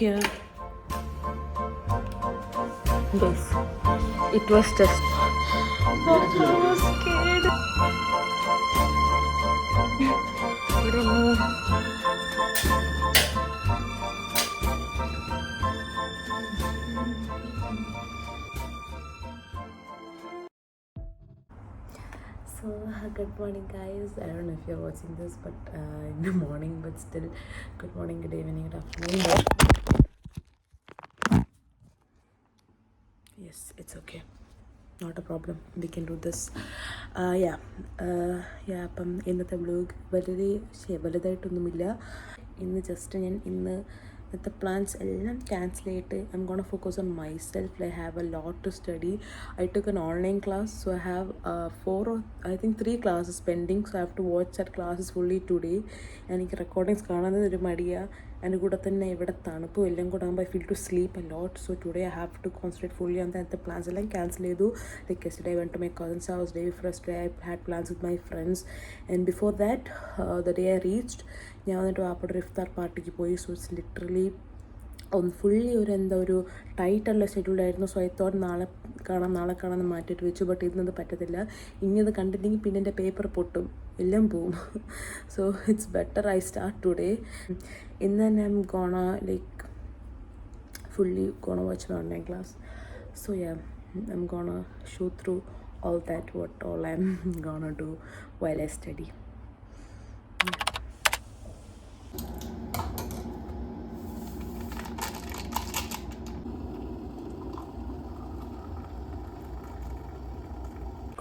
Yeah. Yes. It was just. I was scared. I don't know. So, good morning, guys. I don't know if you're watching this, but in the morning, but still, good morning, good evening, good afternoon. But yes, it's okay. Not a problem. We can do this. അപ്പം ഇന്നത്തെ vlog വലുതായിട്ടൊന്നുമില്ല. ഇന്ന് just ഞാൻ ഇന്നത്തെ plans എല്ലാം cancel ചെയ്തിട്ട് I'm gonna focus on myself. I have a lot to study. I took an online class, so I have 3 classes pending, so I have to watch that classes fully today. എനിക്ക് recordings കാണുന്നത് ഒരു മടിയാണ്. അതിൻ്റെ കൂടെ തന്നെ ഇവിടെ തണുപ്പും എല്ലാം കൂടെ ആകുമ്പോൾ I feel to sleep a lot. So today I have to concentrate fully on that. Plans എല്ലാം ക്യാൻസൽ ചെയ്തു. Like yesterday I went to my cousins house. Day before yesterday I had plans with my friends. And before that the day I reached, ഞാൻ വന്നിട്ട് വാപ്പയുടെ ഒരു ഇഫ്താർ പാർട്ടിക്ക് പോയി. So it's literally fully ഒരു ടൈറ്റുള്ള ഷെഡ്യൂളായിരുന്നു. So I thought നാളെ കാണാമെന്ന് മാറ്റിയിട്ട് വെച്ചു. ബട്ട് ഇന്നത് പറ്റത്തില്ല. ഇന്നത് കണ്ടില്ലെങ്കിൽ പിന്നെ എൻ്റെ പേപ്പർ പൊട്ടും, എല്ലാം പോവും. So it's better I start today. ഇന്ന് തന്നെ I M gonna fully gonna watch my online class. So yeah, I'm gonna show through all that, what all I'm gonna do while I study.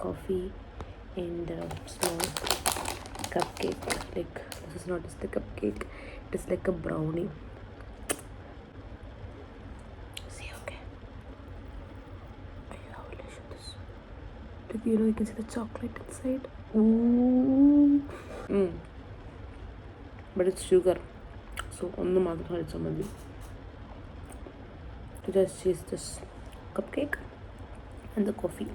Coffee and small cupcake. Like, this is not just a cupcake, it is like a brownie. You know, you can see the chocolate inside. But it's sugar, so onnu mathram kalicha madi. Just choose this cupcake and the coffee.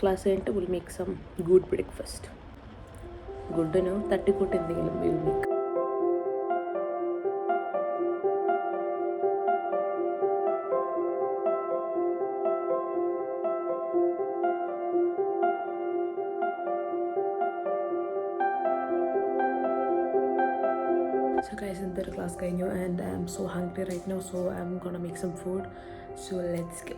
Class end will make some good breakfast. Good no tattikottu endengilum we will make. So guys, ഇന്നത്തെ class കഴിഞ്ഞു and I'm so hungry right now, so I'm gonna make some food. So let's go.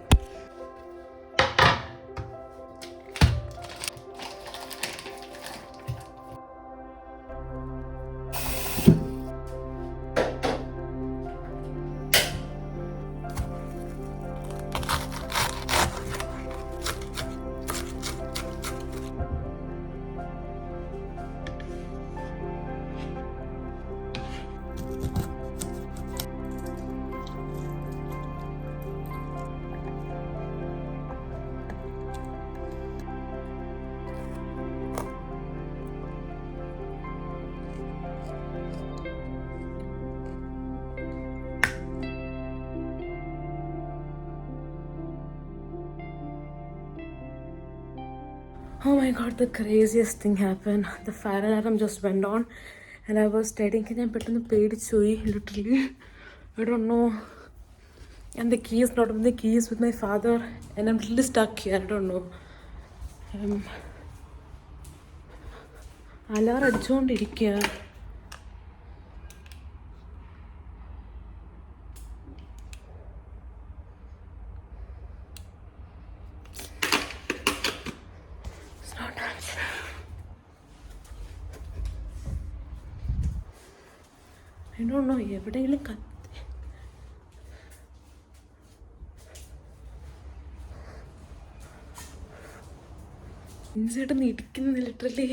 Oh my god, the craziest thing happened. The fire alarm just went on and I was studying. ഞാൻ പെട്ടെന്ന് പേടിച്ചു പോയി, literally. I don't know. And the key is not with the keys with my father and I'm really stuck here. I don't know. അലാറം അടിച്ചുകൊണ്ടിരിക്കുക. I don't know, എവിടെയെങ്കിലും inside ഒന്ന് ഇടിക്കുന്നത്. Literally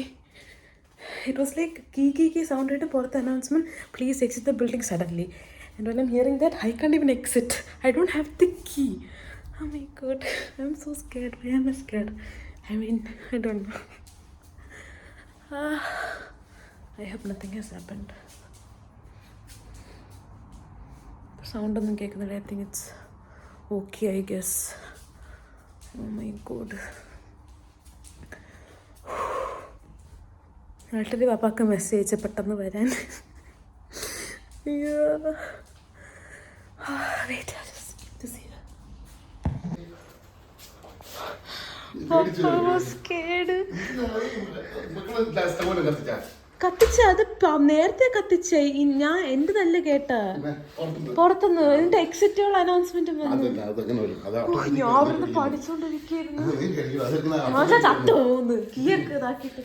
it was like key sound ആയിട്ട് പുറത്ത് announcement, please exit the building suddenly. And when I am hearing that I can't even exit. I don't have the key. Oh my god, I'm so scared. Why am I scared? I mean, I don't know. I hope nothing has happened. The sound ഒന്നും കേൾക്കുന്നില്ല. I think it's okay, I guess. Oh my god. നാട്ടിൽ പാപ്പാക്ക് message പെട്ടെന്ന് വരാൻ. Wait, I'll just this here. കത്തിച്ച അത് നേരത്തെ കത്തിച്ച ഞാൻ എന്റെ നല്ല കേട്ടാ പുറത്തുനിന്ന് ഇതിന്റെ എക്സിറ്റുകൾ അനൗൺസ്മെന്റ് ഞാൻ അവിടുന്ന് പഠിച്ചോണ്ടിരിക്കുന്നു ചത്തോന്ന് കീയൊക്കെ ഇതാക്കിട്ട്.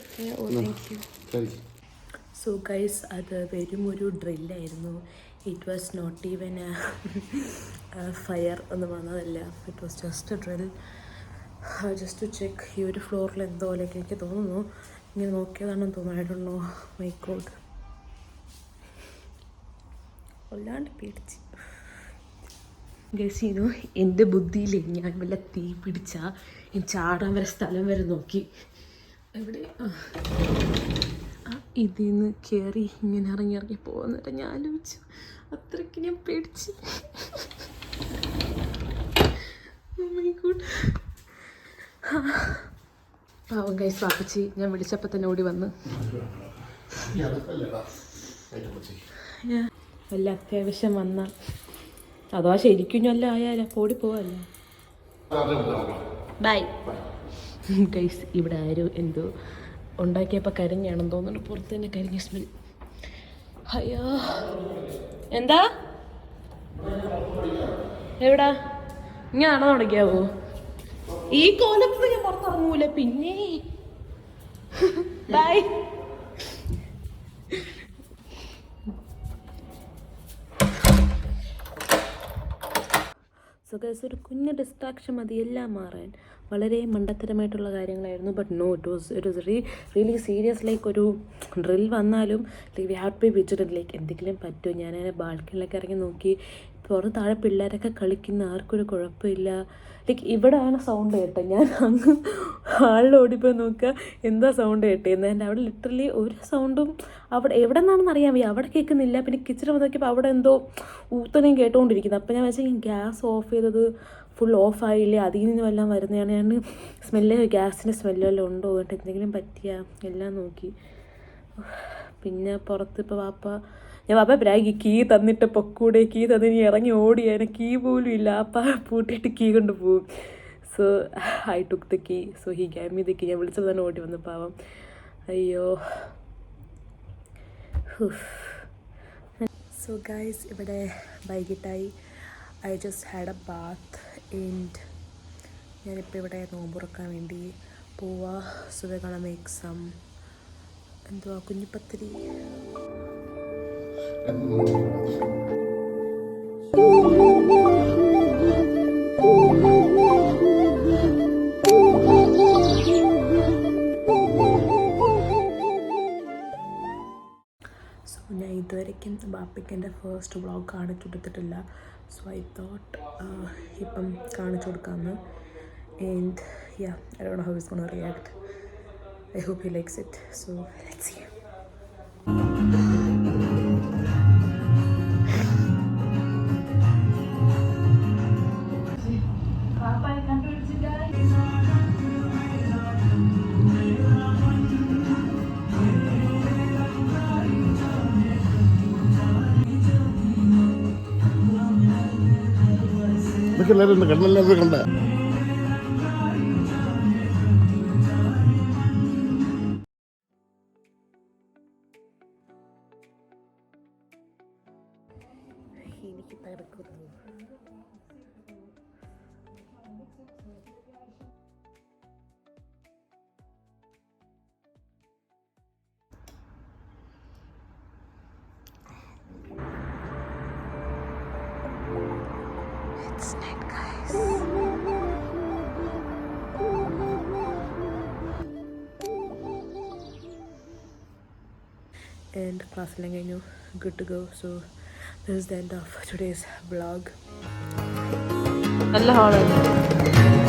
സോ ഗൈസ്, അത് വെറും ഒരു ഡ്രില്ലായിരുന്നു. It was not even fire ഒന്നും വന്നതല്ല. It was just a drill, just to check ഈ ഒരു ഫ്ലോറിൽ എന്തോ ലൈക്ക് എനിക്ക് തോന്നുന്നു ഇങ്ങനെ നോക്കിയതാണെന്ന് തോന്നുന്നു. I don't know, my God, വല്ലാണ്ട് പേടിച്ച്. ഗസീനോ എൻ്റെ ബുദ്ധിയിലേ ഞാൻ വല്ല തീ പിടിച്ചാൽ ചാടാൻ വരെ സ്ഥലം വരെ നോക്കി. എവിടെ ഇതിൽ നിന്ന് കയറി ഇങ്ങനെ ഇറങ്ങി പോകുന്നിട്ട് ഞാൻ ആലോചിച്ചു. അത്രയ്ക്ക് ഞാൻ പേടിച്ച്. പാവം ഗൈസ്, വാപ്പച്ചി ഞാൻ വിളിച്ചപ്പോൾ തന്നെ ഓടി വന്ന് വല്ല അത്യാവശ്യം വന്ന അഥവാ ശരിക്കും നല്ല ആയാലോ ഓടി പോവല്ലോ. Bye guys. ഇവിടെ ആരും എന്തോ ഉണ്ടാക്കിയപ്പോൾ കരിഞ്ഞാണെന്ന് തോന്നുന്നു. പുറത്ത് തന്നെ കരിഞ്ഞ സ്മെൽ. അയ്യോ, എന്താ എവിടാ ഇങ്ങനെ നടന്നു തുടങ്ങിയാവോ? ഈ കോലത്തിൽ ഞാൻ പുറത്തിറങ്ങൂല പിന്നെ. ബൈ. സോ ഗൈസ്, ഒരു കുഞ്ഞ് ഡിസ്ട്രാക്ഷൻ മതി എല്ലാം മാറാൻ. വളരെ മണ്ടത്തരമായിട്ടുള്ള കാര്യങ്ങളായിരുന്നു. But no, it was really serious. Like ഒരു ഡ്രിൽ വന്നാലും like we have to be vigilant. Like എന്തെങ്കിലും പറ്റുമോ? ഞാനങ്ങനെ ബാൽക്കണിലൊക്കെ ഇറങ്ങി നോക്കി. പുറത്ത് താഴെ പിള്ളേരൊക്കെ കളിക്കുന്ന, ആർക്കൊരു കുഴപ്പമില്ല. ലൈക്ക് ഇവിടെയാണ് സൗണ്ട് കേട്ടത്. ഞാൻ അങ്ങ് ഹാളിൽ ഓടിപ്പോയി നോക്കുക എന്താ സൗണ്ട് കേട്ടേന്ന്. എൻ്റെ അവിടെ ലിറ്ററലി ഒരു സൗണ്ടും അവിടെ എവിടെ നിന്നാണെന്ന് അറിയാൻ വയ്യ. അവിടെ കേൾക്കുന്നില്ല. പിന്നെ കിച്ചണിൽ നോക്കിയപ്പോൾ അവിടെ എന്തോ ഊത്തനെയും കേട്ടുകൊണ്ടിരിക്കുന്നത്. അപ്പോൾ ഞാൻ വെച്ചാൽ ഗ്യാസ് ഓഫ് ചെയ്തത് ഫുൾ ഓഫായില്ലേ, അതിൽ നിന്ന് വല്ലതും വരുന്നതാണ്. ഞാൻ സ്മെല്ല്, ഗ്യാസിൻ്റെ സ്മെല്ലെല്ലാം ഉണ്ടോ, എന്നിട്ട് എന്തെങ്കിലും പറ്റിയ എല്ലാം നോക്കി. പിന്നെ പുറത്ത് ഇപ്പോൾ വാപ്പ പ്രാഗി കീ തന്നിട്ട് പൊക്കൂടെ, കീ തന്നിനി ഇറങ്ങി ഓടിയാൽ കീ പോലും ഇല്ല. പൂട്ടിയിട്ട് കീ കൊണ്ട് പോകും. So I took the key. So he gave me the key. ഞാൻ വിളിച്ചത് തന്നെ ഓടി വന്നു പാവം. അയ്യോ. സോ ഗൈസ്, ഇവിടെ വൈകിട്ടായി. I just had a bath and ഞാനിപ്പോൾ ഇവിടെ നോമ്പുറക്കാൻ വേണ്ടി പോവാ. So we gonna make some എന്തുവാ കുഞ്ഞിപ്പത്തിരി. സോ ഞാൻ ഇതുവരെയ്ക്കും ബാപ്പയ്ക്ക് എൻ്റെ ഫസ്റ്റ് വ്ളോഗ് കാണിച്ചു കൊടുത്തിട്ടില്ല. സോ ഐ തോട്ട് ഇപ്പം കാണിച്ചു കൊടുക്കാമെന്ന്. And yeah, I don't know how is gonna react. I hope he likes it. So let's see. എല്ലാവരും കണ്ണെല്ലാവരും കണ്ട എനിക്ക് തകർക്കുന്നു. It's night, guys. And class എല്ലാം കഴിഞ്ഞു. Good to go. So this is the end of today's vlog. നല്ല ഹാളാണ്.